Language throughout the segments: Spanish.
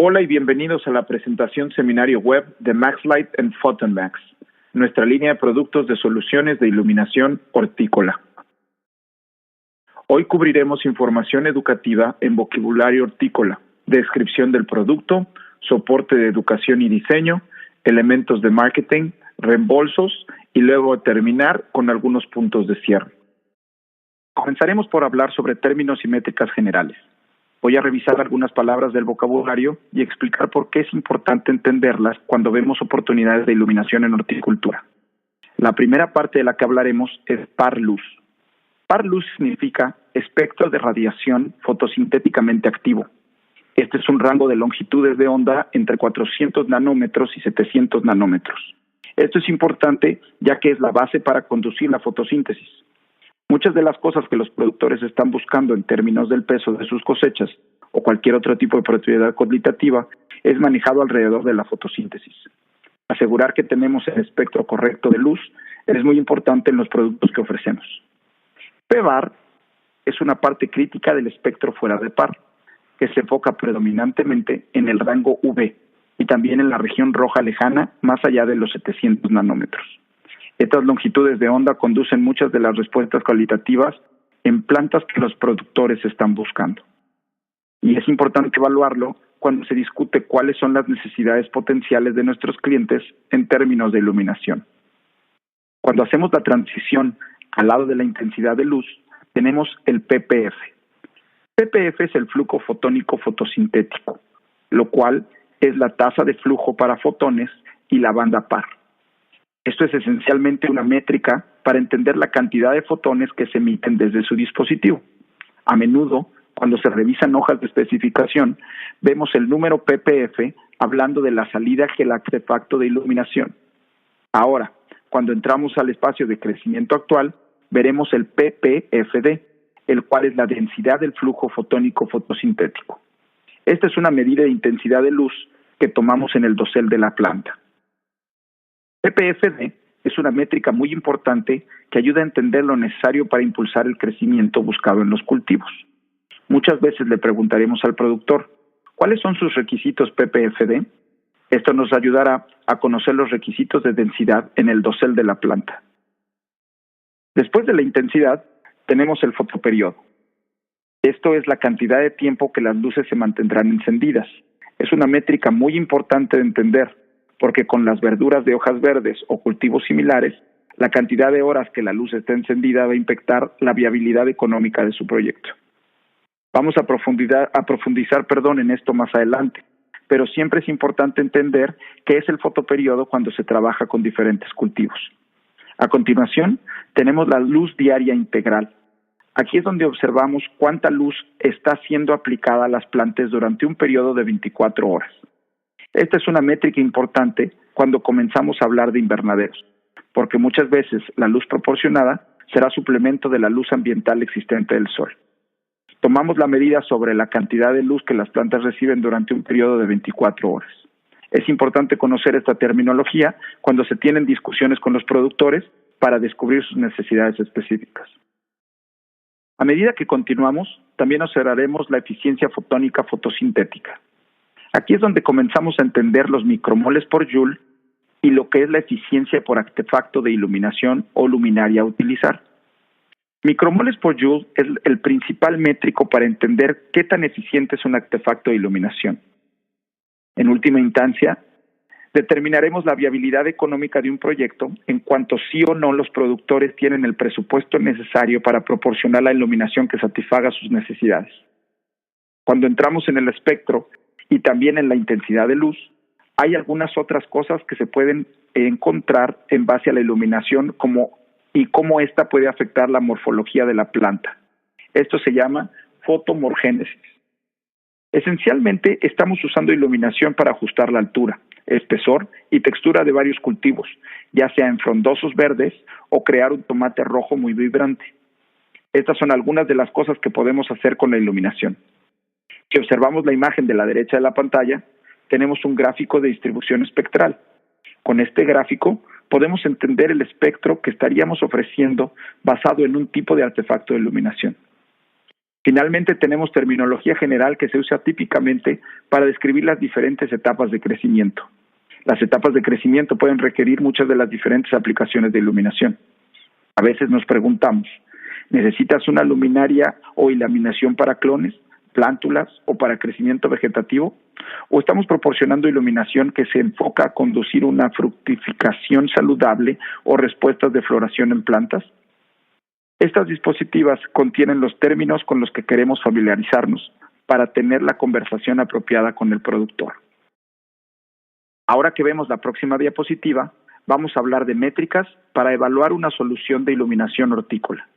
Hola y bienvenidos a la presentación seminario web de MaxLight and PhotonMax, nuestra línea de productos de soluciones de iluminación hortícola. Hoy cubriremos información educativa en vocabulario hortícola, descripción del producto, soporte de educación y diseño, elementos de marketing, reembolsos y luego terminar con algunos puntos de cierre. Comenzaremos por hablar sobre términos y métricas generales. Voy a revisar algunas palabras del vocabulario y explicar por qué es importante entenderlas cuando vemos oportunidades de iluminación en horticultura. La primera parte de la que hablaremos es par luz. Par luz significa espectro de radiación fotosintéticamente activo. Este es un rango de longitudes de onda entre 400 nanómetros y 700 nanómetros. Esto es importante ya que es la base para conducir la fotosíntesis. Muchas de las cosas que los productores están buscando en términos del peso de sus cosechas o cualquier otro tipo de propiedad cuantitativa es manejado alrededor de la fotosíntesis. Asegurar que tenemos el espectro correcto de luz es muy importante en los productos que ofrecemos. P-bar es una parte crítica del espectro fuera de par, que se enfoca predominantemente en el rango UV y también en la región roja lejana más allá de los 700 nanómetros. Estas longitudes de onda conducen muchas de las respuestas cualitativas en plantas que los productores están buscando. Y es importante evaluarlo cuando se discute cuáles son las necesidades potenciales de nuestros clientes en términos de iluminación. Cuando hacemos la transición al lado de la intensidad de luz, tenemos el ppf. ppf es el flujo fotónico fotosintético, lo cual es la tasa de flujo para fotones y la banda par. Esto es esencialmente una métrica para entender la cantidad de fotones que se emiten desde su dispositivo. A menudo, cuando se revisan hojas de especificación, vemos el número ppf hablando de la salida del artefacto de iluminación. Ahora, cuando entramos al espacio de crecimiento actual, veremos el ppfd, el cual es la densidad del flujo fotónico fotosintético. Esta es una medida de intensidad de luz que tomamos en el dosel de la planta. ppfd es una métrica muy importante que ayuda a entender lo necesario para impulsar el crecimiento buscado en los cultivos. Muchas veces le preguntaremos al productor, ¿cuáles son sus requisitos ppfd? Esto nos ayudará a conocer los requisitos de densidad en el dosel de la planta. Después de la intensidad, tenemos el fotoperiodo. Esto es la cantidad de tiempo que las luces se mantendrán encendidas. Es una métrica muy importante de entender, porque con las verduras de hojas verdes o cultivos similares, la cantidad de horas que la luz esté encendida va a impactar la viabilidad económica de su proyecto. Vamos a profundizar en esto más adelante, pero siempre es importante entender qué es el fotoperiodo cuando se trabaja con diferentes cultivos. A continuación, tenemos la luz diaria integral. Aquí es donde observamos cuánta luz está siendo aplicada a las plantas durante un periodo de 24 horas. Esta es una métrica importante cuando comenzamos a hablar de invernaderos, porque muchas veces la luz proporcionada será suplemento de la luz ambiental existente del sol. Tomamos la medida sobre la cantidad de luz que las plantas reciben durante un periodo de 24 horas. Es importante conocer esta terminología cuando se tienen discusiones con los productores para descubrir sus necesidades específicas. A medida que continuamos, también observaremos la eficiencia fotónica fotosintética. Aquí es donde comenzamos a entender los micromoles por joule y lo que es la eficiencia por artefacto de iluminación o luminaria a utilizar. Micromoles por joule es el principal métrico para entender qué tan eficiente es un artefacto de iluminación. En última instancia, determinaremos la viabilidad económica de un proyecto en cuanto sí o no los productores tienen el presupuesto necesario para proporcionar la iluminación que satisfaga sus necesidades. Cuando entramos en el espectro y también en la intensidad de luz, hay algunas otras cosas que se pueden encontrar en base a la iluminación y cómo ésta puede afectar la morfología de la planta. Esto se llama fotomorgénesis. Esencialmente, estamos usando iluminación para ajustar la altura, espesor y textura de varios cultivos, ya sea en frondosos verdes o crear un tomate rojo muy vibrante. Estas son algunas de las cosas que podemos hacer con la iluminación. Si observamos la imagen de la derecha de la pantalla, tenemos un gráfico de distribución espectral. Con este gráfico podemos entender el espectro que estaríamos ofreciendo basado en un tipo de artefacto de iluminación. Finalmente, tenemos terminología general que se usa típicamente para describir las diferentes etapas de crecimiento. Las etapas de crecimiento pueden requerir muchas de las diferentes aplicaciones de iluminación. A veces nos preguntamos, ¿necesitas una luminaria o iluminación para clones, plántulas o para crecimiento vegetativo? ¿O estamos proporcionando iluminación que se enfoca a conducir una fructificación saludable o respuestas de floración en plantas? Estas dispositivas contienen los términos con los que queremos familiarizarnos para tener la conversación apropiada con el productor. Ahora que vemos la próxima diapositiva, vamos a hablar de métricas para evaluar una solución de iluminación hortícola.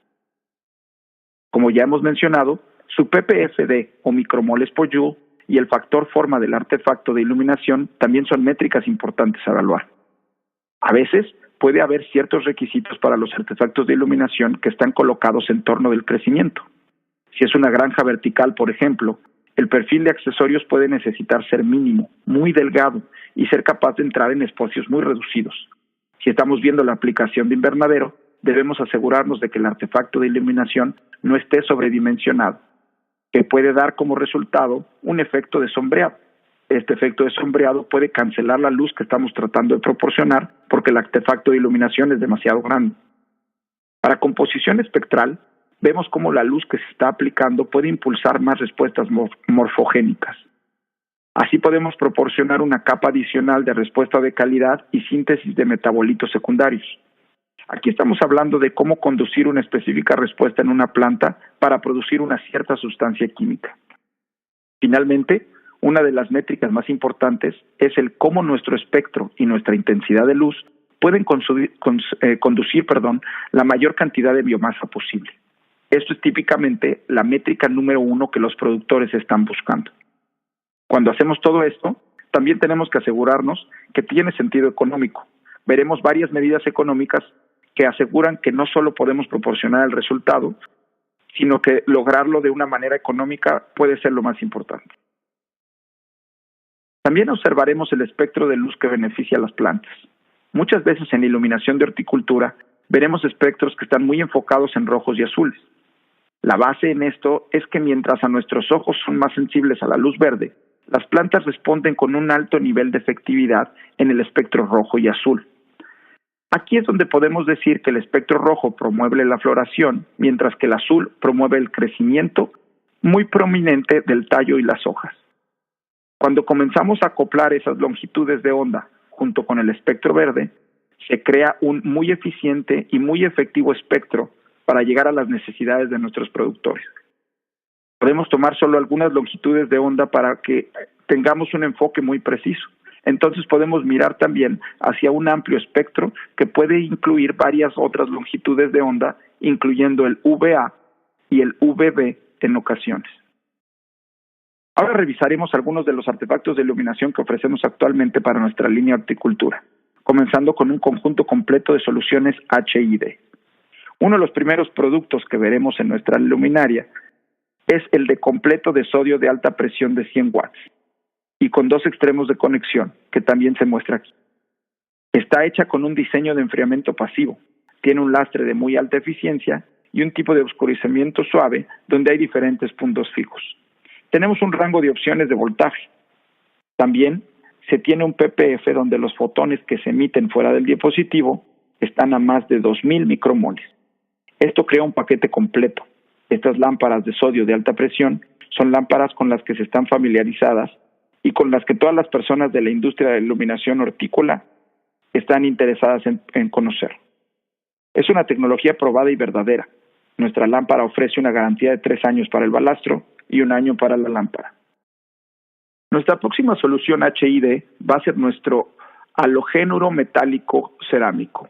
Como ya hemos mencionado, su ppfd o micromoles por joule y el factor forma del artefacto de iluminación también son métricas importantes a evaluar. A veces puede haber ciertos requisitos para los artefactos de iluminación que están colocados en torno del crecimiento. Si es una granja vertical, por ejemplo, el perfil de accesorios puede necesitar ser mínimo, muy delgado y ser capaz de entrar en espacios muy reducidos. Si estamos viendo la aplicación de invernadero, debemos asegurarnos de que el artefacto de iluminación no esté sobredimensionado, que puede dar como resultado un efecto de sombreado. Este efecto de sombreado puede cancelar la luz que estamos tratando de proporcionar porque el artefacto de iluminación es demasiado grande. Para composición espectral, vemos cómo la luz que se está aplicando puede impulsar más respuestas morfogénicas. Así podemos proporcionar una capa adicional de respuesta de calidad y síntesis de metabolitos secundarios. Aquí estamos hablando de cómo conducir una específica respuesta en una planta para producir una cierta sustancia química. Finalmente, una de las métricas más importantes es el cómo nuestro espectro y nuestra intensidad de luz pueden conducir la mayor cantidad de biomasa posible. Esto es típicamente la métrica número 1 que los productores están buscando. Cuando hacemos todo esto, también tenemos que asegurarnos que tiene sentido económico. Veremos varias medidas económicas que aseguran que no solo podemos proporcionar el resultado, sino que lograrlo de una manera económica puede ser lo más importante. También observaremos el espectro de luz que beneficia a las plantas. Muchas veces en iluminación de horticultura veremos espectros que están muy enfocados en rojos y azules. La base en esto es que mientras a nuestros ojos son más sensibles a la luz verde, las plantas responden con un alto nivel de efectividad en el espectro rojo y azul. Aquí es donde podemos decir que el espectro rojo promueve la floración, mientras que el azul promueve el crecimiento muy prominente del tallo y las hojas. Cuando comenzamos a acoplar esas longitudes de onda junto con el espectro verde, se crea un muy eficiente y muy efectivo espectro para llegar a las necesidades de nuestros productores. Podemos tomar solo algunas longitudes de onda para que tengamos un enfoque muy preciso. Entonces podemos mirar también hacia un amplio espectro que puede incluir varias otras longitudes de onda, incluyendo el VA y el VB en ocasiones. Ahora revisaremos algunos de los artefactos de iluminación que ofrecemos actualmente para nuestra línea horticultura, comenzando con un conjunto completo de soluciones HID. Uno de los primeros productos que veremos en nuestra luminaria es el de completo de sodio de alta presión de 100 watts y con 2 extremos de conexión, que también se muestra aquí. Está hecha con un diseño de enfriamiento pasivo, tiene un lastre de muy alta eficiencia y un tipo de oscurecimiento suave donde hay diferentes puntos fijos. Tenemos un rango de opciones de voltaje. También se tiene un ppf donde los fotones que se emiten fuera del dispositivo están a más de 2000 micromoles. Esto crea un paquete completo. Estas lámparas de sodio de alta presión son lámparas con las que se están familiarizadas y con las que todas las personas de la industria de iluminación hortícola están interesadas en conocer. Es una tecnología probada y verdadera. Nuestra lámpara ofrece una garantía de 3 años para el balastro y 1 año para la lámpara. Nuestra próxima solución HID va a ser nuestro halogénuro metálico cerámico.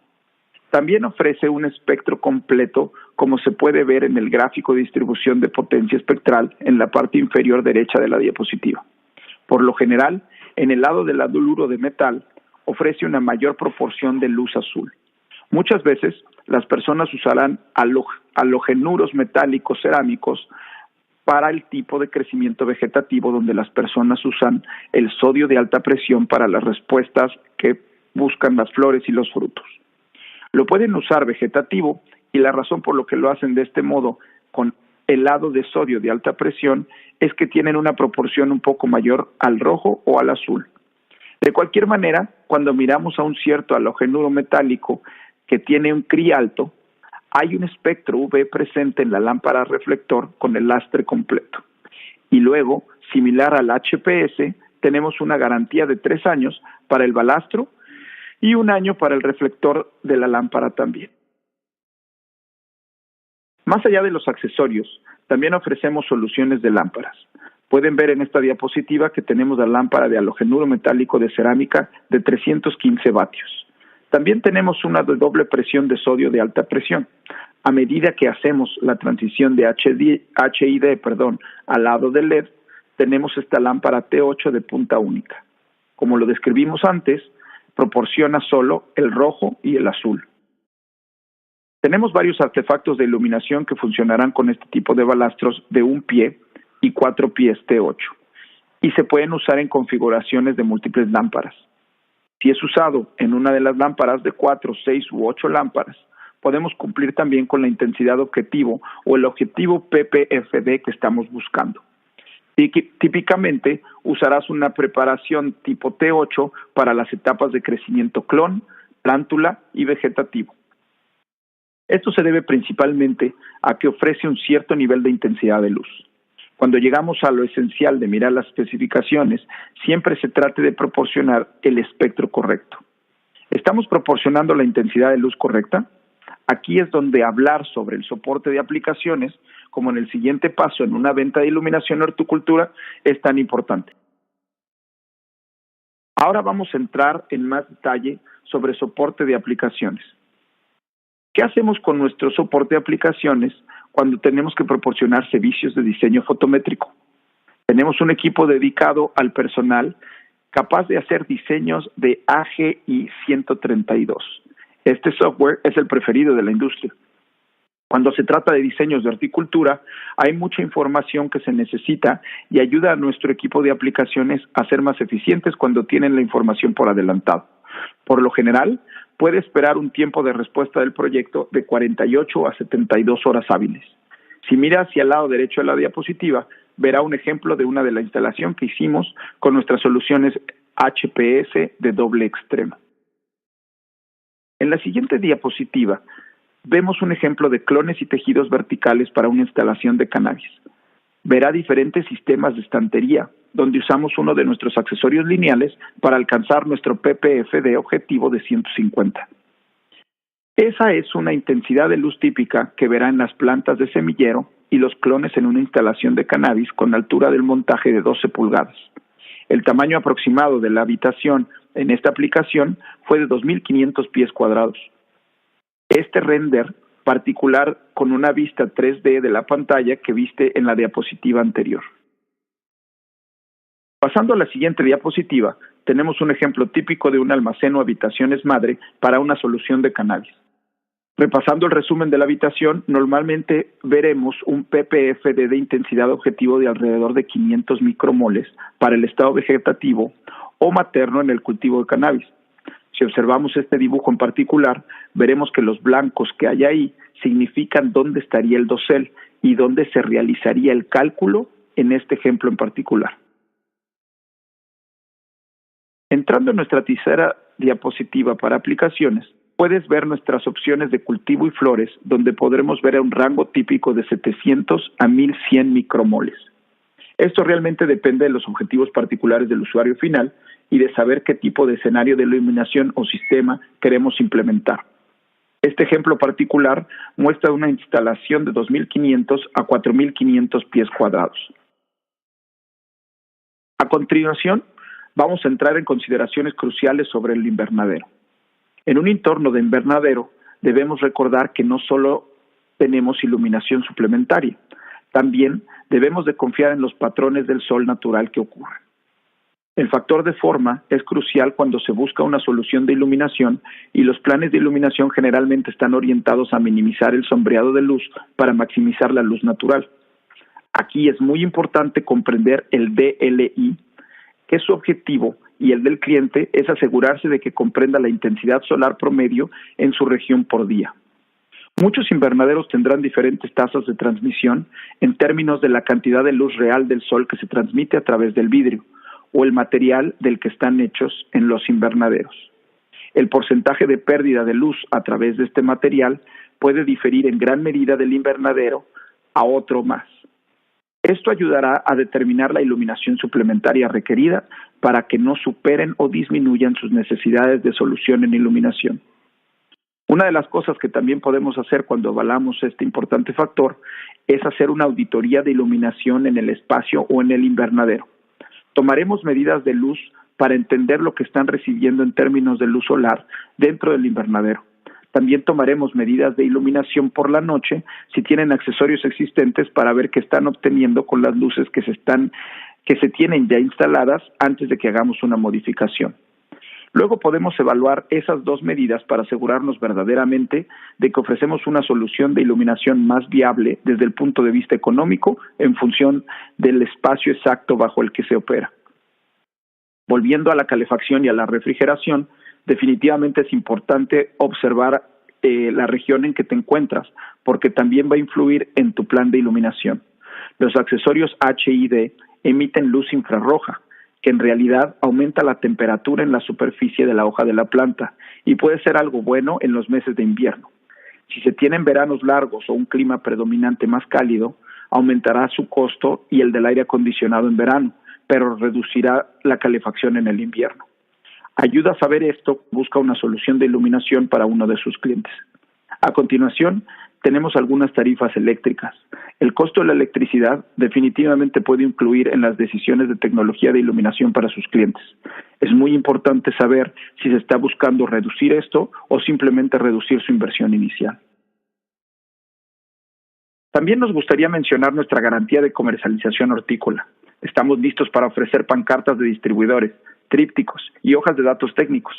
También ofrece un espectro completo, como se puede ver en el gráfico de distribución de potencia espectral en la parte inferior derecha de la diapositiva. Por lo general, en el lado del haluro de metal, ofrece una mayor proporción de luz azul. Muchas veces, las personas usarán halogenuros metálicos cerámicos para el tipo de crecimiento vegetativo donde las personas usan el sodio de alta presión para las respuestas que buscan las flores y los frutos. Lo pueden usar vegetativo y la razón por lo que lo hacen de este modo con el lado de sodio de alta presión es que tienen una proporción un poco mayor al rojo o al azul. De cualquier manera, cuando miramos a un cierto halogenuro metálico que tiene un CRI alto, hay un espectro UV presente en la lámpara reflector con el lastre completo. Y luego, similar al HPS, tenemos una garantía de 3 años para el balastro y 1 año para el reflector de la lámpara también. Más allá de los accesorios, también ofrecemos soluciones de lámparas. Pueden ver en esta diapositiva que tenemos la lámpara de halogenuro metálico de cerámica de 315 vatios. También tenemos una de doble presión de sodio de alta presión. A medida que hacemos la transición de HID al lado del LED, tenemos esta lámpara T8 de punta única. Como lo describimos antes, proporciona solo el rojo y el azul. Tenemos varios artefactos de iluminación que funcionarán con este tipo de balastros de 1 pie y 4 pies T8, y se pueden usar en configuraciones de múltiples lámparas. Si es usado en una de las lámparas de 4, 6 u 8 lámparas, podemos cumplir también con la intensidad objetivo o el objetivo PPFD que estamos buscando. Típicamente usarás una preparación tipo T8 para las etapas de crecimiento clon, plántula y vegetativo. Esto se debe principalmente a que ofrece un cierto nivel de intensidad de luz. Cuando llegamos a lo esencial de mirar las especificaciones, siempre se trata de proporcionar el espectro correcto. ¿Estamos proporcionando la intensidad de luz correcta? Aquí es donde hablar sobre el soporte de aplicaciones, como en el siguiente paso en una venta de iluminación o horticultura, es tan importante. Ahora vamos a entrar en más detalle sobre soporte de aplicaciones. ¿Qué hacemos con nuestro soporte de aplicaciones cuando tenemos que proporcionar servicios de diseño fotométrico? Tenemos un equipo dedicado al personal capaz de hacer diseños de AGI 132. Este software es el preferido de la industria. Cuando se trata de diseños de horticultura, hay mucha información que se necesita y ayuda a nuestro equipo de aplicaciones a ser más eficientes cuando tienen la información por adelantado. Por lo general, puede esperar un tiempo de respuesta del proyecto de 48 a 72 horas hábiles. Si mira hacia el lado derecho de la diapositiva, verá un ejemplo de una de la instalación que hicimos con nuestras soluciones HPS de doble extremo. En la siguiente diapositiva, vemos un ejemplo de clones y tejidos verticales para una instalación de cannabis. Verá diferentes sistemas de estantería, donde usamos uno de nuestros accesorios lineales para alcanzar nuestro PPFD objetivo de 150. Esa es una intensidad de luz típica que verá en las plantas de semillero y los clones en una instalación de cannabis con altura del montaje de 12 pulgadas. El tamaño aproximado de la habitación en esta aplicación fue de 2.500 pies cuadrados. Este render particular con una vista 3D de la pantalla que viste en la diapositiva anterior. Pasando a la siguiente diapositiva, tenemos un ejemplo típico de un almacén o habitaciones madre para una solución de cannabis. Repasando el resumen de la habitación, normalmente veremos un PPFD de intensidad objetivo de alrededor de 500 micromoles para el estado vegetativo o materno en el cultivo de cannabis. Si observamos este dibujo en particular, veremos que los blancos que hay ahí significan dónde estaría el dosel y dónde se realizaría el cálculo en este ejemplo en particular. Entrando en nuestra tercera diapositiva para aplicaciones, puedes ver nuestras opciones de cultivo y flores, donde podremos ver un rango típico de 700 a 1100 micromoles. Esto realmente depende de los objetivos particulares del usuario final y de saber qué tipo de escenario de iluminación o sistema queremos implementar. Este ejemplo particular muestra una instalación de 2.500 a 4.500 pies cuadrados. A continuación, vamos a entrar en consideraciones cruciales sobre el invernadero. En un entorno de invernadero, debemos recordar que no solo tenemos iluminación suplementaria, también debemos de confiar en los patrones del sol natural que ocurren. El factor de forma es crucial cuando se busca una solución de iluminación y los planes de iluminación generalmente están orientados a minimizar el sombreado de luz para maximizar la luz natural. Aquí es muy importante comprender el DLI, que su objetivo y el del cliente es asegurarse de que comprenda la intensidad solar promedio en su región por día. Muchos invernaderos tendrán diferentes tasas de transmisión en términos de la cantidad de luz real del sol que se transmite a través del vidrio o el material del que están hechos en los invernaderos. El porcentaje de pérdida de luz a través de este material puede diferir en gran medida del invernadero a otro más. Esto ayudará a determinar la iluminación suplementaria requerida para que no superen o disminuyan sus necesidades de solución en iluminación. Una de las cosas que también podemos hacer cuando evaluamos este importante factor es hacer una auditoría de iluminación en el espacio o en el invernadero. Tomaremos medidas de luz para entender lo que están recibiendo en términos de luz solar dentro del invernadero. También tomaremos medidas de iluminación por la noche si tienen accesorios existentes para ver qué están obteniendo con las luces que se tienen ya instaladas antes de que hagamos una modificación. Luego podemos evaluar esas dos medidas para asegurarnos verdaderamente de que ofrecemos una solución de iluminación más viable desde el punto de vista económico en función del espacio exacto bajo el que se opera. Volviendo a la calefacción y a la refrigeración, definitivamente es importante observar la región en que te encuentras, porque también va a influir en tu plan de iluminación. Los accesorios HID emiten luz infrarroja, que en realidad aumenta la temperatura en la superficie de la hoja de la planta y puede ser algo bueno en los meses de invierno. Si se tienen veranos largos o un clima predominante más cálido, aumentará su costo y el del aire acondicionado en verano, pero reducirá la calefacción en el invierno. Ayuda a saber esto, busca una solución de iluminación para uno de sus clientes. A continuación, tenemos algunas tarifas eléctricas. El costo de la electricidad definitivamente puede influir en las decisiones de tecnología de iluminación para sus clientes. Es muy importante saber si se está buscando reducir esto o simplemente reducir su inversión inicial. También nos gustaría mencionar nuestra garantía de comercialización hortícola. Estamos listos para ofrecer pancartas de distribuidores, trípticos y hojas de datos técnicos.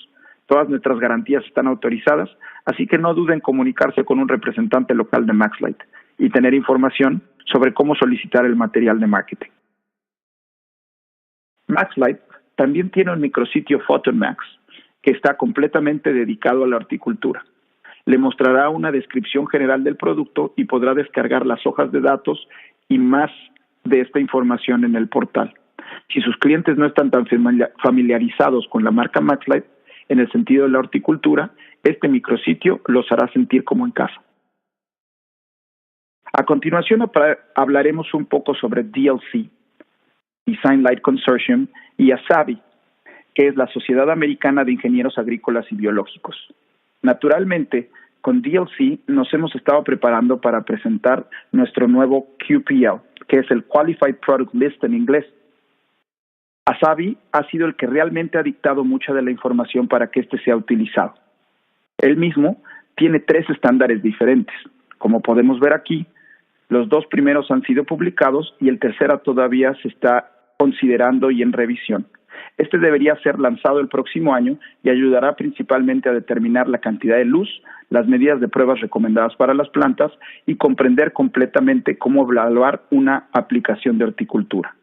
Todas nuestras garantías están autorizadas, así que no duden en comunicarse con un representante local de MaxLight y tener información sobre cómo solicitar el material de marketing. MaxLight también tiene un micrositio PhotonMax que está completamente dedicado a la horticultura. Le mostrará una descripción general del producto y podrá descargar las hojas de datos y más de esta información en el portal. Si sus clientes no están tan familiarizados con la marca MaxLight, en el sentido de la horticultura, este micrositio los hará sentir como en casa. A continuación hablaremos un poco sobre DLC, Design Light Consortium, y ASABI, que es la Sociedad Americana de Ingenieros Agrícolas y Biológicos. Naturalmente, con DLC nos hemos estado preparando para presentar nuestro nuevo QPL, que es el Qualified Product List en inglés. ASABI ha sido el que realmente ha dictado mucha de la información para que éste sea utilizado. Él mismo tiene 3 estándares diferentes. Como podemos ver aquí, los 2 primeros han sido publicados y el tercero todavía se está considerando y en revisión. Este debería ser lanzado el próximo año y ayudará principalmente a determinar la cantidad de luz, las medidas de pruebas recomendadas para las plantas y comprender completamente cómo evaluar una aplicación de horticultura.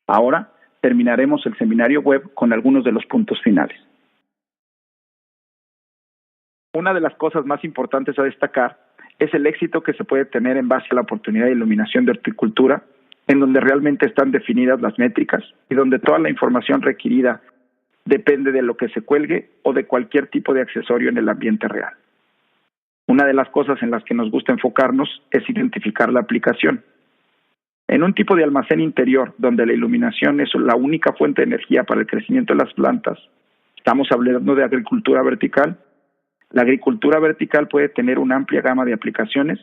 Ahora terminaremos el seminario web con algunos de los puntos finales. Una de las cosas más importantes a destacar es el éxito que se puede tener en base a la oportunidad de iluminación de horticultura, en donde realmente están definidas las métricas y donde toda la información requerida depende de lo que se cuelgue o de cualquier tipo de accesorio en el ambiente real. Una de las cosas en las que nos gusta enfocarnos es identificar la aplicación. En un tipo de almacén interior donde la iluminación es la única fuente de energía para el crecimiento de las plantas, estamos hablando de agricultura vertical. La agricultura vertical puede tener una amplia gama de aplicaciones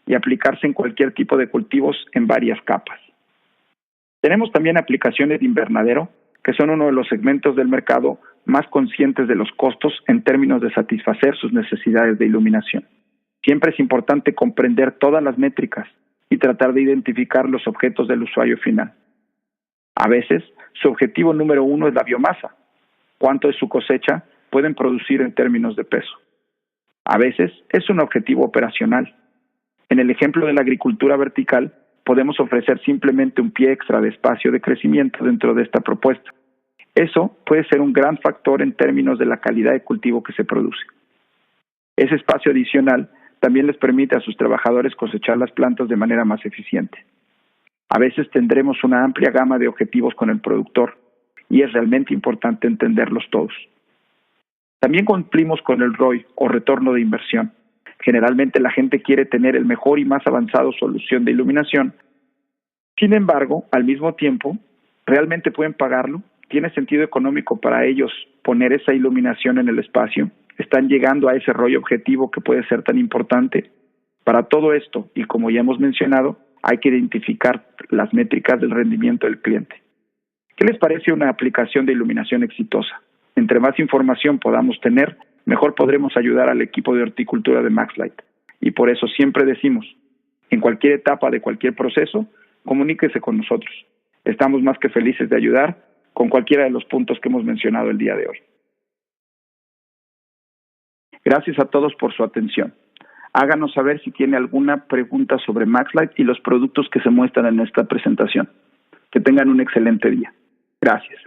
y aplicarse en cualquier tipo de cultivos en varias capas. Tenemos también aplicaciones de invernadero, que son uno de los segmentos del mercado más conscientes de los costos en términos de satisfacer sus necesidades de iluminación. Siempre es importante comprender todas las métricas y tratar de identificar los objetos del usuario final. A veces, su objetivo número 1 es la biomasa. ¿Cuánto de su cosecha pueden producir en términos de peso? A veces, es un objetivo operacional. En el ejemplo de la agricultura vertical, podemos ofrecer simplemente un pie extra de espacio de crecimiento dentro de esta propuesta. Eso puede ser un gran factor en términos de la calidad de cultivo que se produce. Ese espacio adicional también les permite a sus trabajadores cosechar las plantas de manera más eficiente. A veces tendremos una amplia gama de objetivos con el productor y es realmente importante entenderlos todos. También cumplimos con el ROI o retorno de inversión. Generalmente la gente quiere tener el mejor y más avanzado solución de iluminación. Sin embargo, al mismo tiempo, ¿realmente pueden pagarlo? ¿Tiene sentido económico para ellos poner esa iluminación en el espacio? ¿Están llegando a ese ROI objetivo que puede ser tan importante? Para todo esto, y como ya hemos mencionado, hay que identificar las métricas del rendimiento del cliente. ¿Qué les parece una aplicación de iluminación exitosa? Entre más información podamos tener, mejor podremos ayudar al equipo de horticultura de MaxLight. Y por eso siempre decimos, en cualquier etapa de cualquier proceso, comuníquese con nosotros. Estamos más que felices de ayudar con cualquiera de los puntos que hemos mencionado el día de hoy. Gracias a todos por su atención. Háganos saber si tiene alguna pregunta sobre MaxLight y los productos que se muestran en esta presentación. Que tengan un excelente día. Gracias.